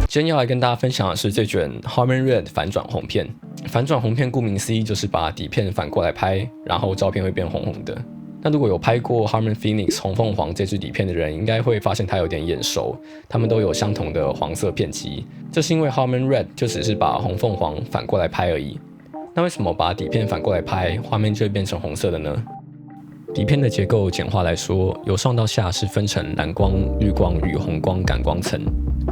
今天要来跟大家分享的是这卷 Harman Red 反转红片。反转红片顾名思义就是把底片反过来拍，然后照片会变红红的。那如果有拍过 Harman Phoenix 红凤凰这支底片的人，应该会发现它有点眼熟，它们都有相同的黄色片基。这是因为 Harman Red 就只是把红凤凰反过来拍而已。那为什么把底片反过来拍，画面就会变成红色的呢？底片的结构简化来说，由上到下是分成蓝光、绿光与红光感光层，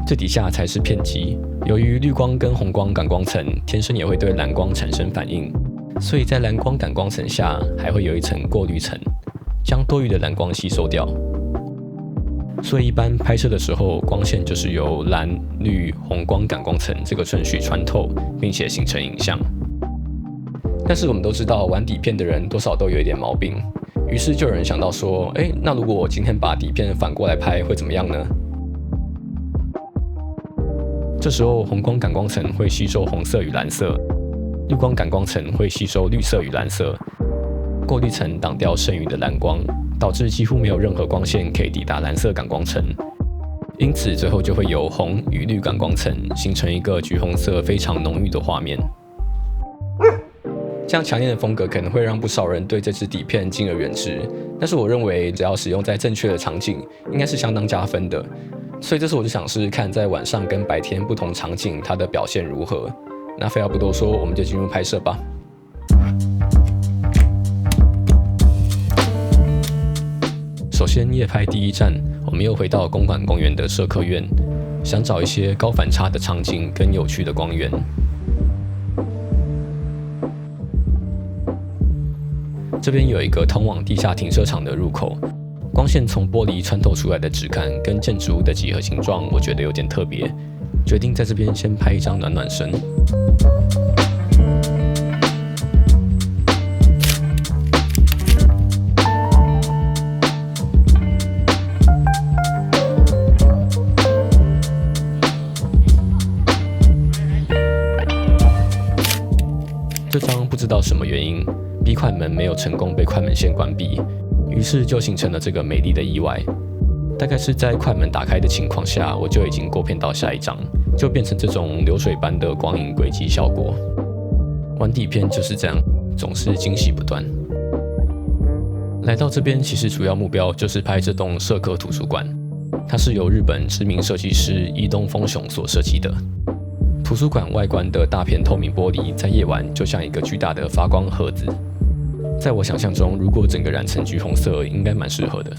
最底下才是片基。由于绿光跟红光感光层天生也会对蓝光产生反应，所以在蓝光感光层下还会有一层过滤层，将多余的蓝光吸收掉。所以一般拍摄的时候，光线就是由蓝、绿、红光感光层这个顺序穿透，并且形成影像。但是我们都知道，玩底片的人多少都有一点毛病，于是就有人想到说，那如果我今天把底片反过来拍会怎么样呢？这时候红光感光层会吸收红色与蓝色，绿光感光层会吸收绿色与蓝色，过滤层挡掉剩余的蓝光，导致几乎没有任何光线可以抵达蓝色感光层，因此最后就会由红与绿感光层形成一个橘红色非常浓郁的画面。这样强烈的风格可能会让不少人对这支底片敬而远之，但是我认为只要使用在正确的场景，应该是相当加分的。所以这次我就想试试看，在晚上跟白天不同场景它的表现如何。那废话不多说，我们就进入拍摄吧。首先夜拍第一站，我们又回到公馆公园的社科院，想找一些高反差的场景跟有趣的光源。这边有一个通往地下停车场的入口，光线从玻璃穿透出来的质感跟建筑物的几何形状，我觉得有点特别，决定在这边先拍一张暖暖身。这张不知道什么原因，B 快门没有成功被快门线关闭，于是就形成了这个美丽的意外。大概是在快门打开的情况下，我就已经过片到下一张，就变成这种流水般的光影轨迹效果。玩底片就是这样，总是惊喜不断。来到这边，其实主要目标就是拍这栋社科图书馆，它是由日本知名设计师伊东丰雄所设计的。图书馆外观的大片透明玻璃，在夜晚就像一个巨大的发光盒子。在我想象中，如果整个染成橘红色，应该蛮适合的。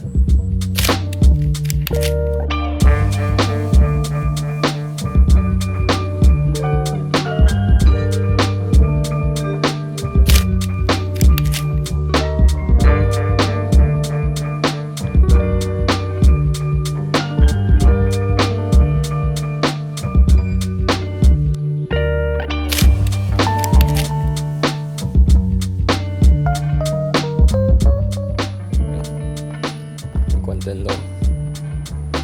关灯喽，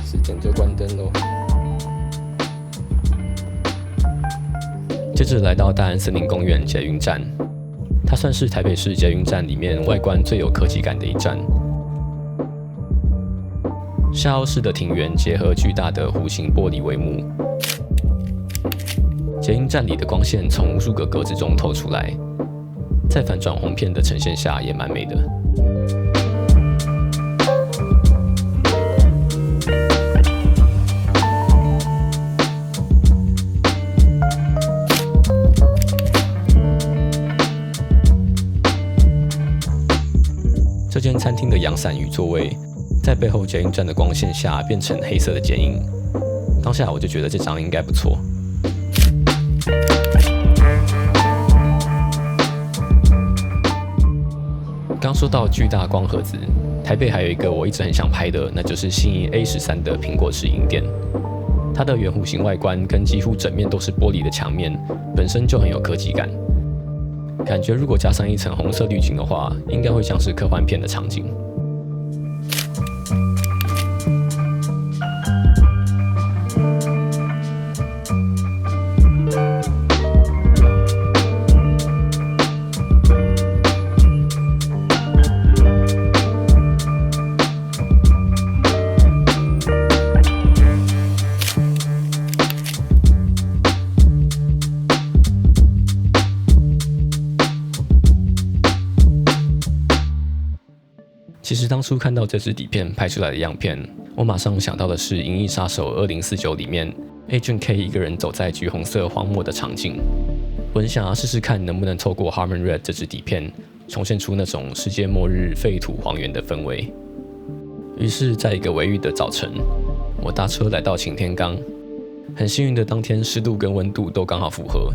时间就关灯喽。接着来到大安森林公园捷运站，它算是台北市捷运站里面外观最有科技感的一站。下凹式的庭园结合巨大的弧形玻璃帷幕，捷运站里的光线从无数个格子中透出来，在反转红片的呈现下也蛮美的。这间餐厅的阳伞与座位，在背后捷运站的光线下变成黑色的剪影。当下我就觉得这张应该不错。刚说到巨大光盒子，台北还有一个我一直很想拍的，那就是信义 A13的苹果式影店。它的圆弧形外观跟几乎整面都是玻璃的墙面，本身就很有科技感。感觉如果加上一层红色滤镜的话，应该会像是科幻片的场景。其实当初看到这支底片拍出来的样片，我马上想到的是《银翼杀手2049》里面 Agent K 一个人走在橘红色荒漠的场景。我很想要试试看能不能透过 Harmon Red 这支底片重现出那种世界末日废土荒原的氛围。于是，在一个微雨的早晨，我搭车来到擎天岗。很幸运的，当天湿度跟温度都刚好符合，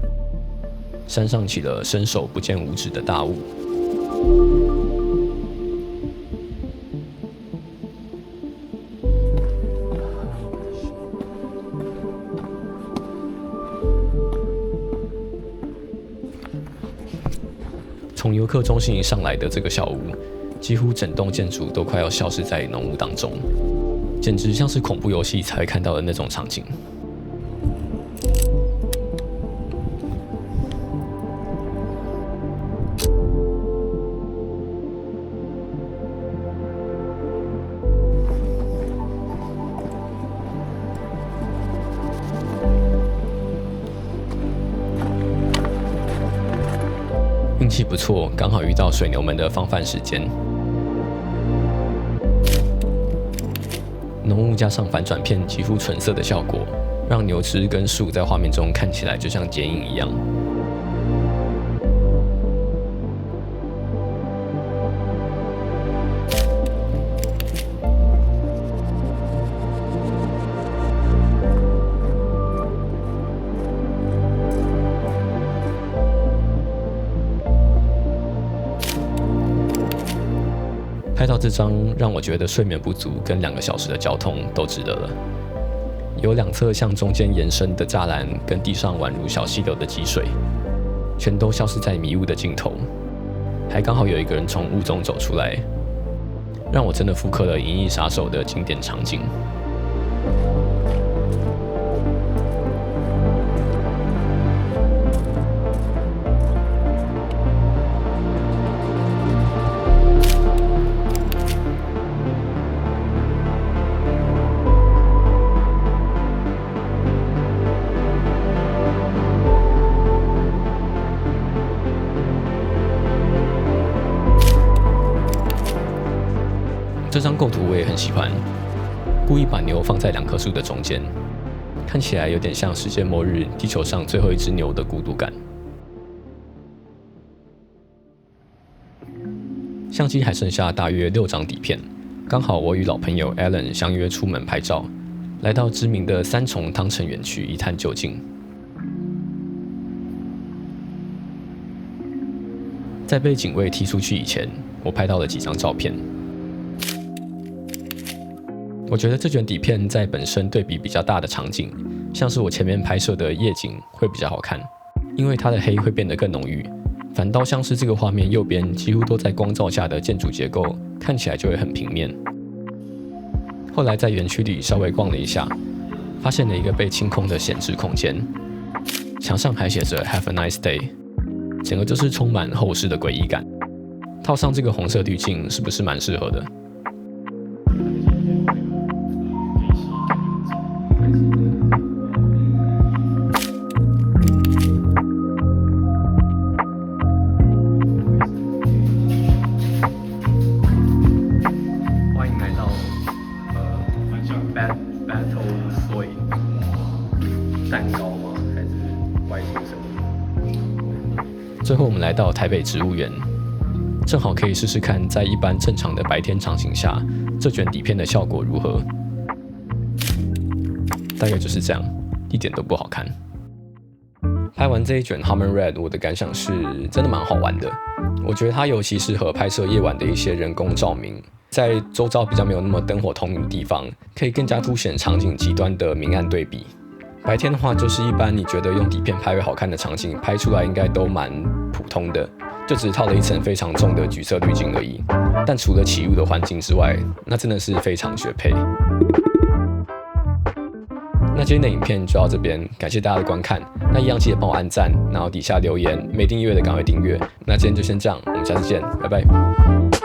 山上起了伸手不见五指的大雾。从游客中心上来的这个小屋，几乎整栋建筑都快要消失在浓雾当中，简直像是恐怖游戏才会看到的那种场景。运气不错，刚好遇到水牛们的放饭时间。浓雾加上反转片几乎纯色的效果，让牛只跟树在画面中看起来就像剪影一样。拍到这张，让我觉得睡眠不足跟2个小时的交通都值得了。有两侧向中间延伸的栅栏，跟地上宛如小溪流的积水，全都消失在迷雾的尽头。还刚好有一个人从雾中走出来，让我真的复刻了《银翼杀手》的经典场景。这张构图我也很喜欢，故意把牛放在2棵树的中间，看起来有点像世界末日地球上最后一只牛的孤独感。相机还剩下大约6张底片，刚好我与老朋友 Alan 相约出门拍照，来到知名的3重汤臣园区一探究竟。在被警卫踢出去以前，我拍到了几张照片。我觉得这卷底片在本身对比比较大的场景，像是我前面拍摄的夜景会比较好看，因为它的黑会变得更浓郁。反倒像是这个画面右边几乎都在光照下的建筑结构，看起来就会很平面。后来在园区里稍微逛了一下，发现了一个被清空的闲置空间，墙上还写着 Have a nice day， 整个就是充满后世的诡异感。套上这个红色滤镜是不是蛮适合的？蛋糕吗？还是外星生物？最后我们来到台北植物园，正好可以试试看，在一般正常的白天场景下，这卷底片的效果如何。大概就是这样，一点都不好看。拍完这一卷 Harmon Red， 我的感想是真的蛮好玩的。我觉得它尤其适合拍摄夜晚的一些人工照明，在周遭比较没有那么灯火通明的地方，可以更加凸显场景极端的明暗对比。白天的话，就是一般你觉得用底片拍会好看的场景，拍出来应该都蛮普通的，就只套了一层非常重的橘色滤镜而已。但除了起雾的环境之外，那真的是非常绝配。那今天的影片就到这边，感谢大家的观看。那一样记得帮我按赞，然后底下留言，没订阅的赶快订阅。那今天就先这样，我们下次见，拜拜。